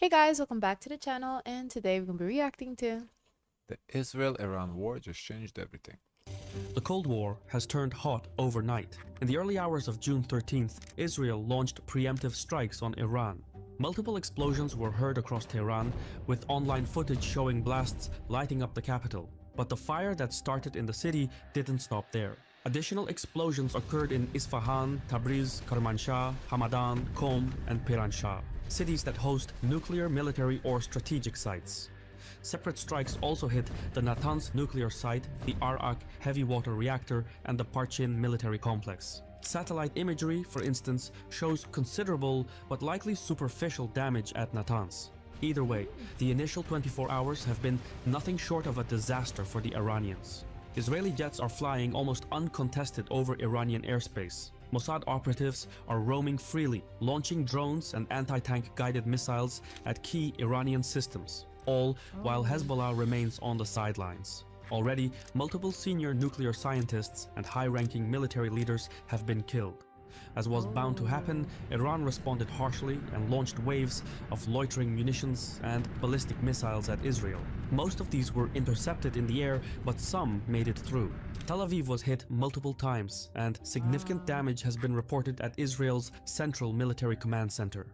Hey guys, welcome back to the channel, and today we're going to be reacting to The Israel-Iran war just changed everything. The Cold War has turned hot overnight. In the early hours of June 13th, Israel launched preemptive strikes on Iran. Multiple explosions were heard across Tehran, with online footage showing blasts lighting up the capital. But the fire that started in the city didn't stop there. Additional explosions occurred in Isfahan, Tabriz, Kermanshah, Hamadan, Qom, and Piranshah, cities that host nuclear, military, or strategic sites. Separate strikes also hit the Natanz nuclear site, the Arak heavy water reactor, and the Parchin military complex. Satellite imagery, for instance, shows considerable but likely superficial damage at Natanz. Either way, the initial 24 hours have been nothing short of a disaster for the Iranians. Israeli jets are flying almost uncontested over Iranian airspace. Mossad operatives are roaming freely, launching drones and anti-tank guided missiles at key Iranian systems, all while Hezbollah remains on the sidelines. Already, multiple senior nuclear scientists and high-ranking military leaders have been killed. As was bound to happen, Iran responded harshly and launched waves of loitering munitions and ballistic missiles at Israel. Most of these were intercepted in the air, but some made it through. Tel Aviv was hit multiple times, and significant damage has been reported at Israel's Central Military Command Center.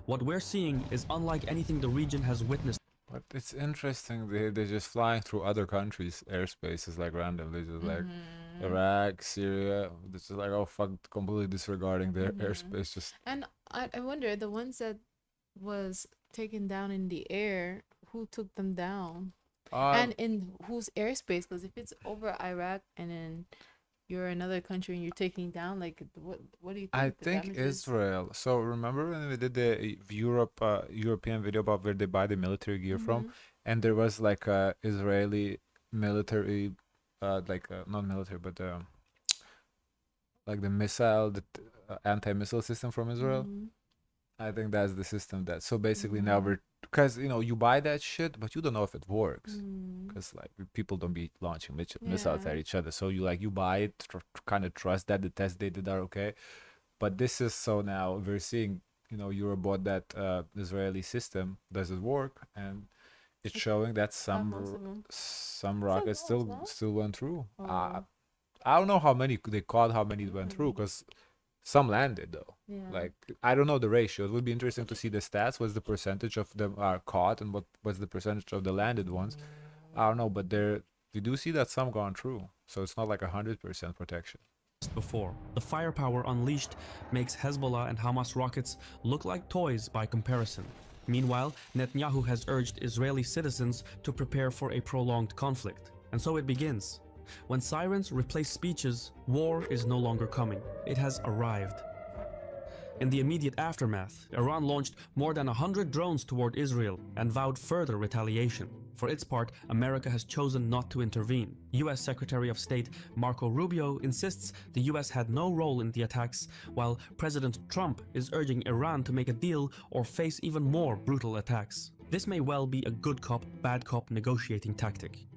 What we're seeing is unlike anything the region has witnessed. But it's interesting, they're just flying through other countries' airspaces like randomly, just like Iraq, Syria. This is like, oh fuck, completely disregarding their airspace. Just and I wonder the ones that was taken down in the air, who took them down uh, and in whose airspace, because if it's over Iraq and then you're another country and you're taking down, like what do you I think the think damage is? Israel. So remember when we did the European video about where they buy the military gear from, and there was like a Israeli military, like not military, but like the missile, the anti-missile system from Israel. I think that's the system that. So basically now we're, because you buy that shit, but you don't know if it works, because like people don't be launching missiles at each other. So you buy it, kind of trust that the tests they did are okay. But this is, so now we're seeing, Europe bought that Israeli system. Does it work? And it's showing that some rockets still went through. I don't know how many they caught, how many went through, because some landed though. Like, I don't know the ratio. It would be interesting to see the stats. What's the percentage of them are caught, and what's the percentage of the landed ones? I don't know, but we do see that some gone through. So it's not like 100% protection. Before. The firepower unleashed makes Hezbollah and Hamas rockets look like toys by comparison. Meanwhile, Netanyahu has urged Israeli citizens to prepare for a prolonged conflict. And so it begins. When sirens replace speeches, war is no longer coming. It has arrived. In the immediate aftermath, Iran launched more than 100 drones toward Israel and vowed further retaliation. For its part, America has chosen not to intervene. US Secretary of State Marco Rubio insists the US had no role in the attacks, while President Trump is urging Iran to make a deal or face even more brutal attacks. This may well be a good cop, bad cop negotiating tactic.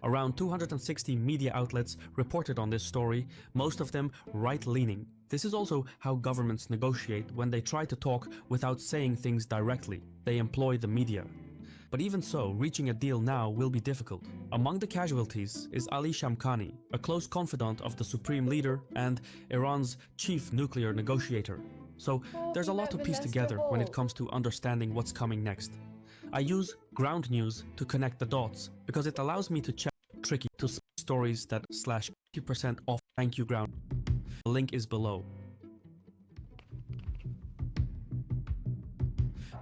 Around 260 media outlets reported on this story, most of them right-leaning. This is also how governments negotiate when they try to talk without saying things directly. They employ the media. But even so, reaching a deal now will be difficult. Among the casualties is Ali Shamkhani, a close confidant of the supreme leader and Iran's chief nuclear negotiator. So there's a lot to piece together when it comes to understanding what's coming next. I use ground news to connect the dots because it allows me to check tricky to stories that slash 50% off. Thank you, ground. The link is below.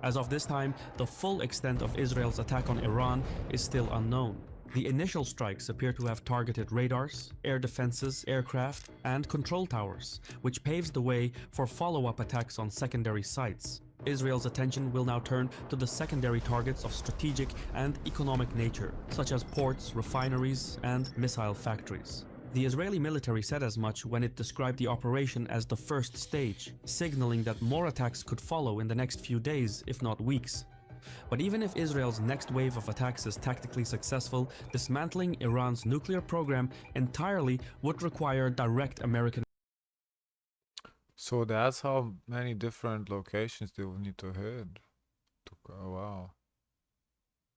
As of this time, the full extent of Israel's attack on Iran is still unknown. The initial strikes appear to have targeted radars, air defenses, aircraft, and control towers, which paves the way for follow-up attacks on secondary sites. Israel's attention will now turn to the secondary targets of strategic and economic nature, such as ports, refineries, and missile factories. The Israeli military said as much when it described the operation as the first stage, signaling that more attacks could follow in the next few days, if not weeks. But even if Israel's next wave of attacks is tactically successful, dismantling Iran's nuclear program entirely would require direct American. So that's how many different locations they will need to hit. Oh, wow.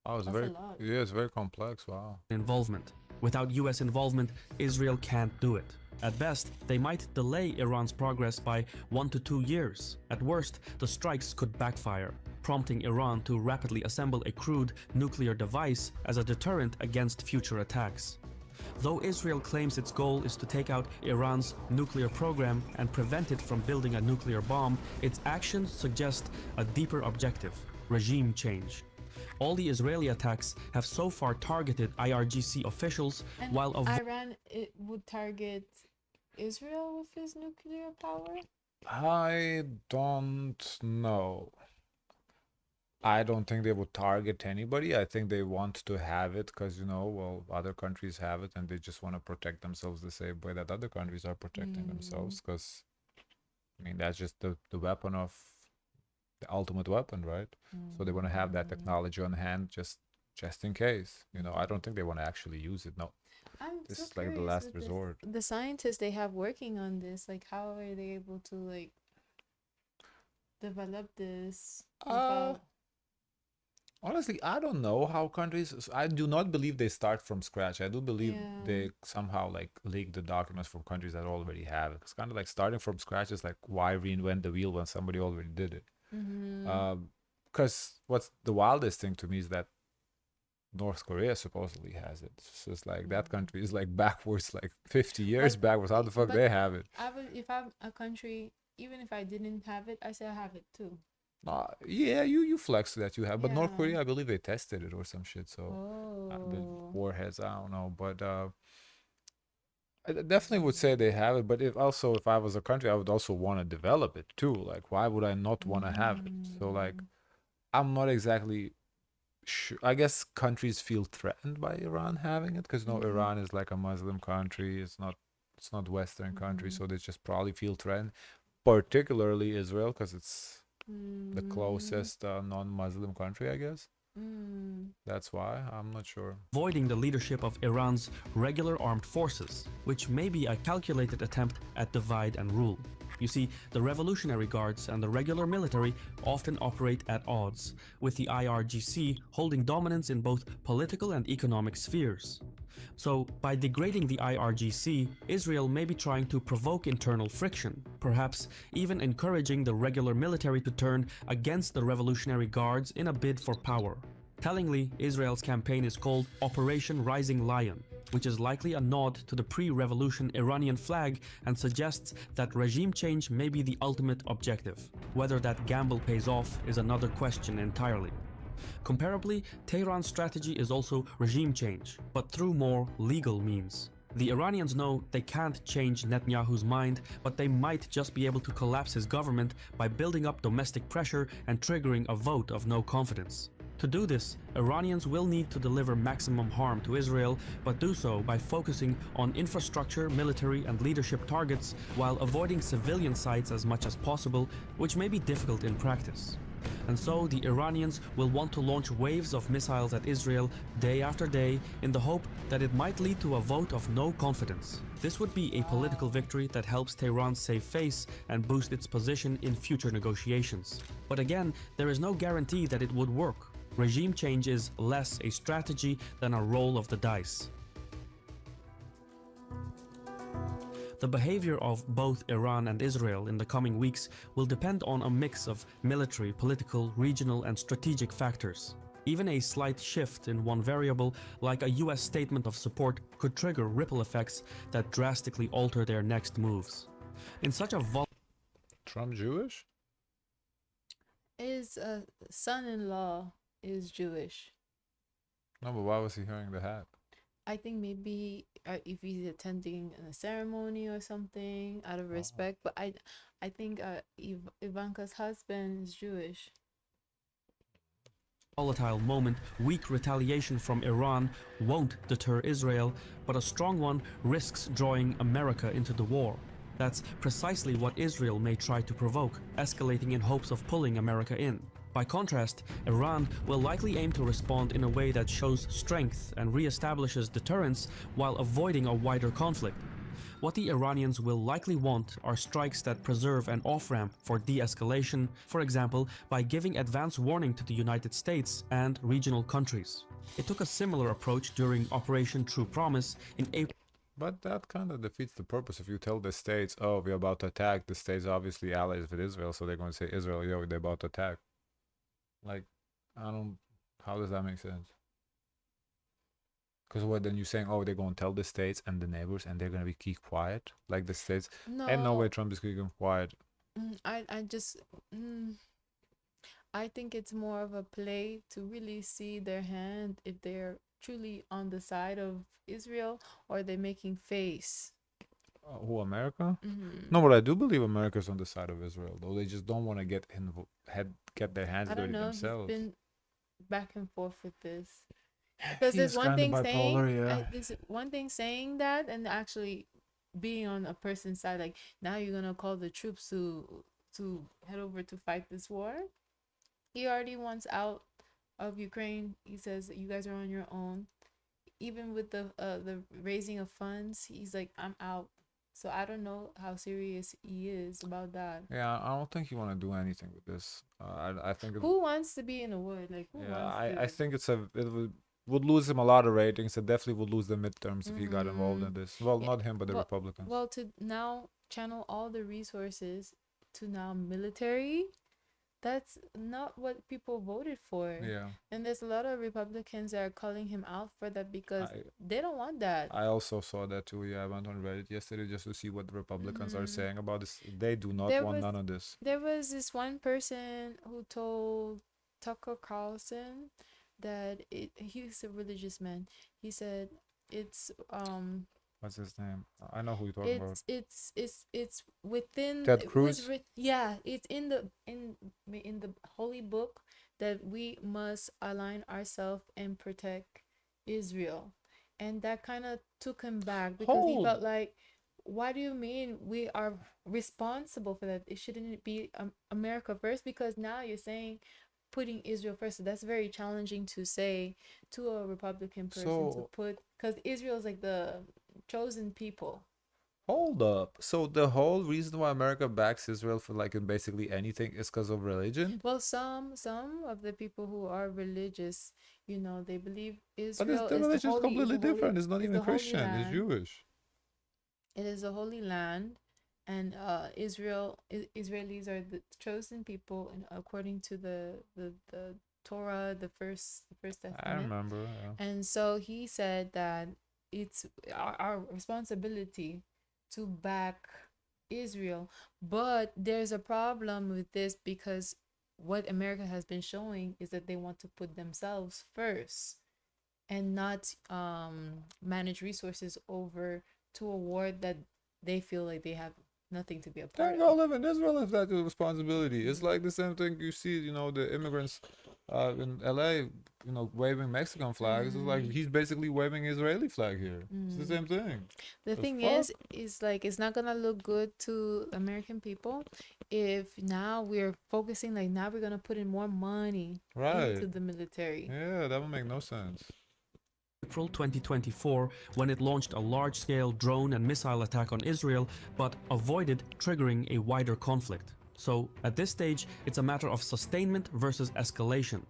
Oh, it's That's a very lot. yeah, it's very complex. Wow. involvement. Without US involvement, Israel can't do it. At best, they might delay Iran's progress by 1 to 2 years. At worst, the strikes could backfire, prompting Iran to rapidly assemble a crude nuclear device as a deterrent against future attacks. Though Israel claims its goal is to take out Iran's nuclear program and prevent it from building a nuclear bomb, its actions suggest a deeper objective: regime change. All the Israeli attacks have so far targeted IRGC officials, And while Iran, it would target Israel with his nuclear power? I don't know. I don't think they would target anybody. I think they want to have it because, well, other countries have it and they just want to protect themselves the same way that other countries are protecting themselves. Because, I mean, that's just the weapon of the ultimate weapon, right? So they want to have that technology on hand just in case. I don't think they want to actually use it. No, I'm this so is like the curious last with resort. the scientists they have working on this, like how are they able to like develop this Uh, without Honestly, I don't know how countries. I do not believe they start from scratch. I do believe Yeah. they somehow like leak the documents from countries that already have it. It's kind of like starting from scratch is like why reinvent the wheel when somebody already did it? Because what's the wildest thing to me is that North Korea supposedly has it. So it's like that country is like backwards, like 50 years But- backwards. How the fuck but they have it? I would if I'm a country, even if I didn't have it, I still have it too. Yeah, you flex that you have, but North Yeah. Korea, I believe they tested it or some shit. So the Oh. warheads, I don't know, but I definitely would say they have it. But if I was a country, I would also want to develop it too. Like, why would I not want to have it? So like, I'm not exactly sure. I guess countries feel threatened by Iran having it because Iran is like a Muslim country. It's not Western country, so they just probably feel threatened. Particularly Israel because it's the closest non-Muslim country, I guess. That's why. I'm not sure. avoiding the leadership of Iran's regular armed forces, which may be a calculated attempt at divide and rule. You see, the Revolutionary Guards and the regular military often operate at odds, with the IRGC holding dominance in both political and economic spheres. So, by degrading the IRGC, Israel may be trying to provoke internal friction, perhaps even encouraging the regular military to turn against the Revolutionary Guards in a bid for power. Tellingly, Israel's campaign is called Operation Rising Lion, which is likely a nod to the pre-revolution Iranian flag and suggests that regime change may be the ultimate objective. Whether that gamble pays off is another question entirely. Comparably, Tehran's strategy is also regime change, but through more legal means. The Iranians know they can't change Netanyahu's mind, but they might just be able to collapse his government by building up domestic pressure and triggering a vote of no confidence. To do this, Iranians will need to deliver maximum harm to Israel, but do so by focusing on infrastructure, military, and leadership targets while avoiding civilian sites as much as possible, which may be difficult in practice. And so the Iranians will want to launch waves of missiles at Israel day after day in the hope that it might lead to a vote of no confidence. This would be a political victory that helps Tehran save face and boost its position in future negotiations. But again, there is no guarantee that it would work. Regime change is less a strategy than a roll of the dice. The behavior of both Iran and Israel in the coming weeks will depend on a mix of military, political, regional, and strategic factors. Even a slight shift in one variable, like a US statement of support, could trigger ripple effects that drastically alter their next moves. In such a Trump Jewish? His son-in-law is Jewish. No, but why was he wearing the hat? I think maybe if he's attending a ceremony or something out of respect. But I think Ivanka's husband is Jewish. volatile moment, weak retaliation from Iran won't deter Israel, but a strong one risks drawing America into the war. That's precisely what Israel may try to provoke, escalating in hopes of pulling America in. By contrast, Iran will likely aim to respond in a way that shows strength and reestablishes deterrence while avoiding a wider conflict. What the Iranians will likely want are strikes that preserve an off-ramp for de-escalation, for example, by giving advance warning to the United States and regional countries. It took a similar approach during Operation True Promise in April. But that kind of defeats the purpose. If you tell the states, oh, we're about to attack, the states obviously allies with Israel, so they're going to say, Israel, yo, they're about to attack. Like, how does that make sense? Because what, then you're saying, oh, they're going to tell the states and the neighbors and they're going to be keep quiet? Like the states, and no way Trump is keeping quiet. I think it's more of a play to really see their hand if they're truly on the side of Israel or they're making face. Who, America? No, but I do believe America's on the side of Israel, though. They just don't want to get their hands dirty themselves. He's been back and forth with this. Because there's one thing saying, there's one thing saying that, and actually being on a person's side, like, now you're gonna call the troops to head over to fight this war. He already wants out of Ukraine. He says that you guys are on your own. Even with the raising of funds, he's like, I'm out. So I don't know how serious he is about that. Yeah, I don't think you want to do anything with this. I think who wants to be in a war? Like, who wants I think it would lose him a lot of ratings. It definitely would lose the midterms if he got involved in this. Well, not him, but the Republicans. Well, to now channel all the resources to now military, that's not what people voted for. Yeah. And there's a lot of Republicans that are calling him out for that because they don't want that. I also saw that too. Yeah, I went on Reddit yesterday just to see what the Republicans are saying about this. They do not want none of this. There was this one person who told Tucker Carlson that he's a religious man. He said it's what's his name? I know who you're talking about. It's within Ted Cruz. It's in the holy book that we must align ourselves and protect Israel, and that kind of took him back because he felt like, why do you mean we are responsible for that? It shouldn't be America first, because now you're saying putting Israel first. So that's very challenging to say to a Republican person to put, because Israel is like the chosen people. Hold up. So the whole reason why America backs Israel for like in basically anything is because of religion? Well, some of the people who are religious, they believe Israel but the religion is completely different. It's not even Christian. It's Jewish. It is a holy land. And Israelis are the chosen people, and according to the Torah, the first testament. I remember. Yeah. And so he said that it's our responsibility to back Israel, but there's a problem with this because what America has been showing is that they want to put themselves first and not manage resources over to a war that they feel like they have nothing to be a part of. Go live in Israel if that's a responsibility. It's like the same thing you see, the immigrants in LA, waving Mexican flags. It's like he's basically waving Israeli flag here. It's the same thing. The thing is like, it's not gonna look good to American people if now we're focusing, like, now we're gonna put in more money into the military. Yeah, that would make no sense. April 2024, when it launched a large-scale drone and missile attack on Israel, but avoided triggering a wider conflict. So, at this stage, it's a matter of sustainment versus escalation.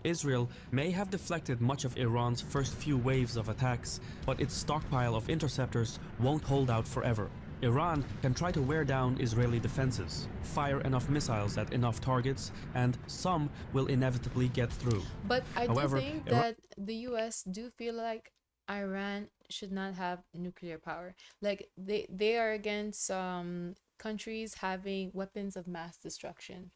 Israel may have deflected much of Iran's first few waves of attacks, but its stockpile of interceptors won't hold out forever. Iran can try to wear down Israeli defenses, fire enough missiles at enough targets, and some will inevitably get through. But However, do think that the US do feel like Iran should not have nuclear power. Like, they are against countries having weapons of mass destruction.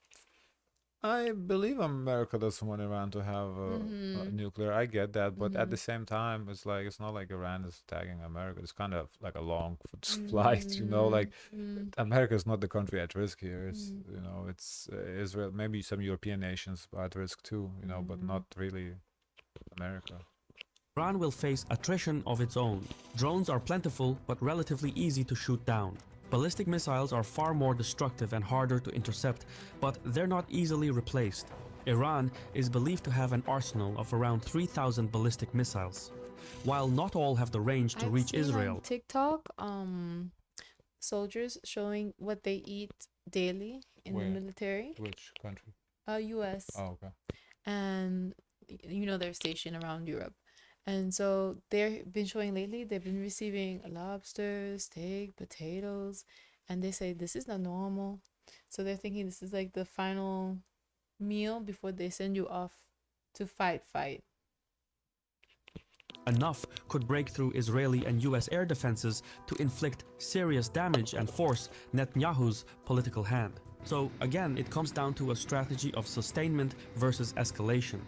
I believe America doesn't want Iran to have a nuclear. I get that, but at the same time, it's not like Iran is attacking America. It's kind of like a long flight, Like America is not the country at risk here. It's it's Israel. Maybe some European nations are at risk too, but not really America. Iran will face attrition of its own. Drones are plentiful, but relatively easy to shoot down. Ballistic missiles are far more destructive and harder to intercept, but they're not easily replaced. Iran is believed to have an arsenal of around 3,000 ballistic missiles. While not all have the range to I've reach seen Israel, on TikTok, soldiers showing what they eat daily in the Where? military. Which country? U.S. Oh, okay. And they're stationed around Europe. And so they've been showing lately, they've been receiving lobster, steak, potatoes, and they say this is not normal. So they're thinking this is like the final meal before they send you off to fight. enough could break through Israeli and US air defenses to inflict serious damage and force Netanyahu's political hand. So again, it comes down to a strategy of sustainment versus escalation.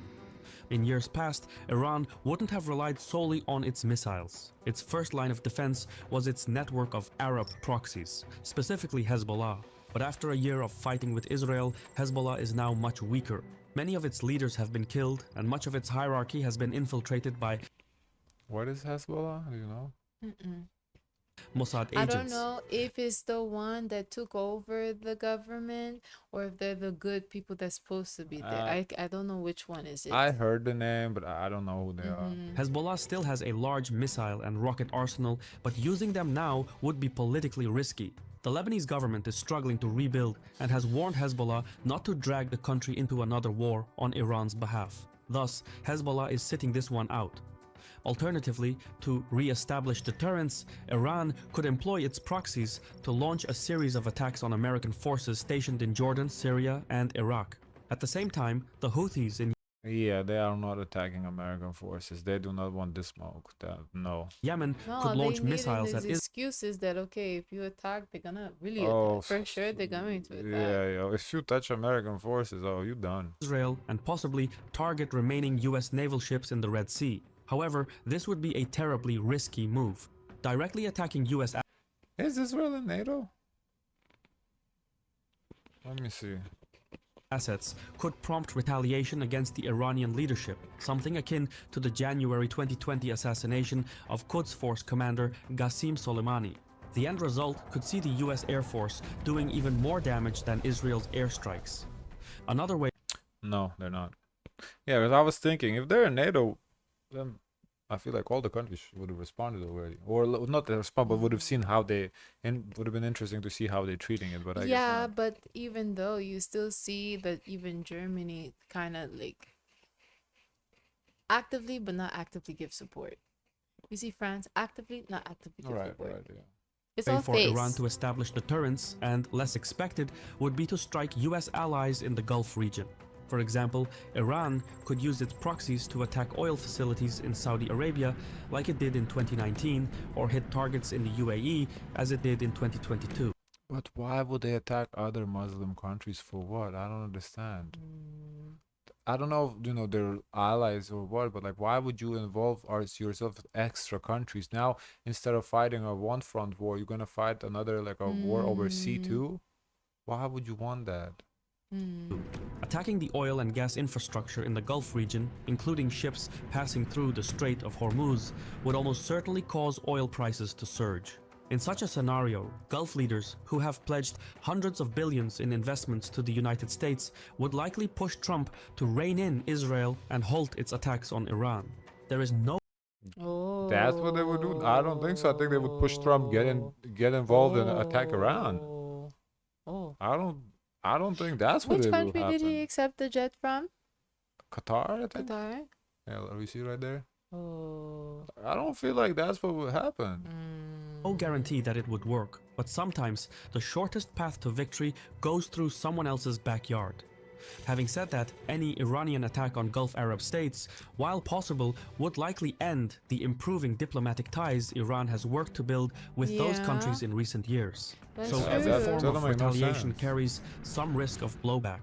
In years past, Iran wouldn't have relied solely on its missiles. Its first line of defense was its network of Arab proxies, specifically Hezbollah. But after a year of fighting with Israel, Hezbollah is now much weaker. Many of its leaders have been killed, and much of its hierarchy has been infiltrated by What is Hezbollah? Do you know? Mossad agents. I don't know if it's the one that took over the government or if they're the good people that's supposed to be there. I don't know which one is it. I heard the name, but I don't know who they are. Hezbollah still has a large missile and rocket arsenal, but using them now would be politically risky. The Lebanese government is struggling to rebuild and has warned Hezbollah not to drag the country into another war on Iran's behalf. Thus, Hezbollah is sitting this one out. Alternatively, to re-establish deterrence, Iran could employ its proxies to launch a series of attacks on American forces stationed in Jordan, Syria, and Iraq. At the same time, the Houthis in Yeah, they are not attacking American forces. They do not want the smoke. No. Yemen No, could launch they missiles at these excuses that okay, if you attack, they're gonna really Oh, attack. For sure, they're going to attack. Yeah. If you touch American forces, oh, you done. Israel and possibly target remaining US naval ships in the Red Sea. However, this would be a terribly risky move. Directly attacking US Is Israel in NATO? Let me see. assets could prompt retaliation against the Iranian leadership, something akin to the January 2020 assassination of Quds Force commander Qasem Soleimani. The end result could see the US Air Force doing even more damage than Israel's airstrikes. Another way No, they're not. Yeah, because I was thinking, if they're in NATO, then I feel like all the countries would have responded already. Or not respond, but would have seen how they, and would have been interesting to see how they're treating it, but I guess Yeah, not. but even though you still see that even Germany kind of like actively but not actively give support. You see France actively, not actively give support. Right, yeah. It's way all for face. Iran to establish deterrence, and less expected, would be to strike US allies in the Gulf region. For example, Iran could use its proxies to attack oil facilities in Saudi Arabia like it did in 2019, or hit targets in the UAE as it did in 2022. But why would they attack other Muslim countries for what? I don't understand. I don't know if, they're allies or what, but like, why would you involve yourself with extra countries? Now, instead of fighting a one front war, you're gonna fight another, like a war over sea too? Why would you want that? Attacking the oil and gas infrastructure in the Gulf region, including ships passing through the Strait of Hormuz, would almost certainly cause oil prices to surge. In such a scenario, Gulf leaders, who have pledged hundreds of billions in investments to the United States, would likely push Trump to rein in Israel and halt its attacks on Iran. There is no Oh. That's what they would do? I don't think so. I think they would push Trump get involved and attack Iran. Oh. I don't think that's what Which it will country happen. did he accept the jet from? Qatar, I think. Qatar. Yeah, we see right there. Oh. I don't feel like that's what would happen. No guarantee that it would work, but sometimes the shortest path to victory goes through someone else's backyard. Having said that, any Iranian attack on Gulf Arab states, while possible, would likely end the improving diplomatic ties Iran has worked to build with those Yeah. countries in recent years. That's So Yeah, every that form doesn't of make no retaliation sense. carries some risk of blowback.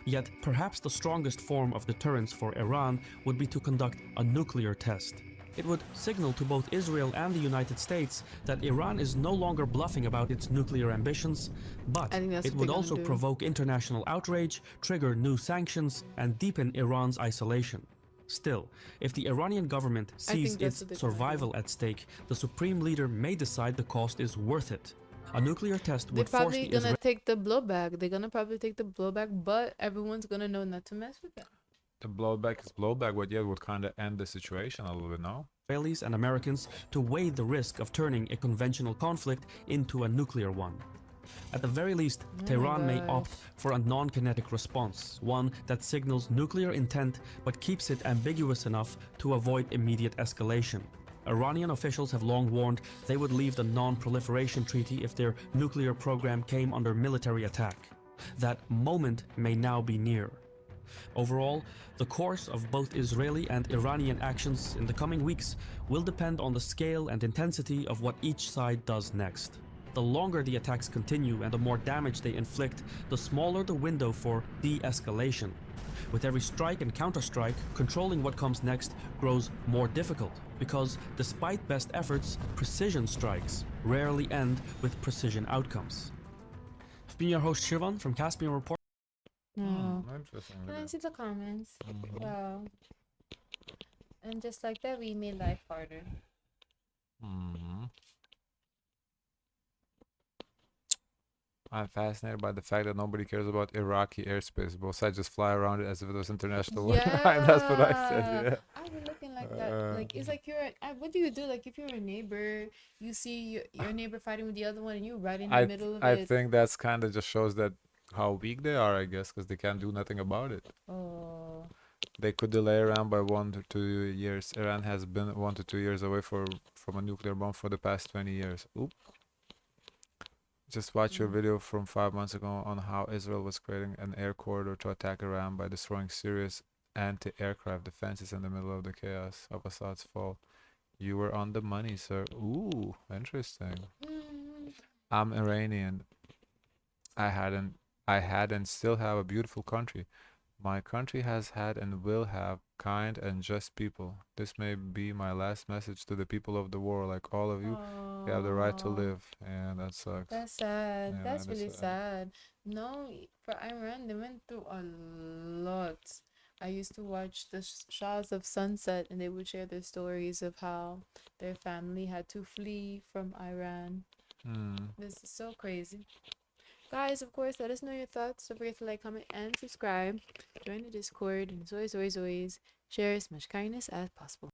Yet, perhaps the strongest form of deterrence for Iran would be to conduct a nuclear test. It would signal to both Israel and the United States that Iran is no longer bluffing about its nuclear ambitions, but I think that's it what would they're also gonna do. provoke international outrage, trigger new sanctions, and deepen Iran's isolation. Still, if the Iranian government sees think that's its what they're gonna survival at stake, the supreme leader may decide the cost is worth it. A nuclear test They're would force probably the gonna Israeli take the blowback. They're gonna probably take the blowback, but everyone's gonna know not to mess with them. The blowback is blowback, but yet would kind of end the situation a little bit, no? Israelis and Americans to weigh the risk of turning a conventional conflict into a nuclear one. At the very least, Oh my Tehran may opt gosh. for a non-kinetic response, one that signals nuclear intent but keeps it ambiguous enough to avoid immediate escalation. Iranian officials have long warned they would leave the non-proliferation treaty if their nuclear program came under military attack. That moment may now be near. Overall, the course of both Israeli and Iranian actions in the coming weeks will depend on the scale and intensity of what each side does next. The longer the attacks continue and the more damage they inflict, the smaller the window for de-escalation. With every strike and counterstrike, controlling what comes next grows more difficult, because despite best efforts, precision strikes rarely end with precision outcomes. I've been your host Shirvan from Caspian Report. No. Interesting. Can I see the comments? Mhm. Wow. And just like that, we made life harder. Mhm. I'm fascinated by the fact that nobody cares about Iraqi airspace. Both sides just fly around it as if it was international water. That's what I said. Yeah. Yeah. I was looking like that. Uh, Like, it's like what do you do? Like, if you're a neighbor, you see your neighbor fighting with the other one, and you're right in the I middle of I it. think that's kind of just shows that how weak they are, I guess, because they can't do nothing about it. Oh. They could delay Iran by 1 to 2 years. Iran has been 1 to 2 years away from a nuclear bomb for the past 20 years. Oop. Just watch your Mm. video from 5 months ago on how Israel was creating an air corridor to attack Iran by destroying serious anti-aircraft defenses in the middle of the chaos of Assad's fall. You were on the money, sir. Ooh, interesting. Mm. I'm Iranian. I hadn't I had and still have a beautiful country. My country has had and will have kind and just people. This may be my last message to the people of the world. Like all of you, you have the right to Oh. live, and that sucks. That's sad. Yeah, That's that is really sad. sad. No, for Iran, they went through a lot. I used to watch the Shahs of Sunset, and they would share their stories of how their family had to flee from Iran. Hmm. This is so crazy. Guys, of course, let us know your thoughts. Don't forget to like, comment, and subscribe. Join the Discord, and as always, always, always, share as much kindness as possible.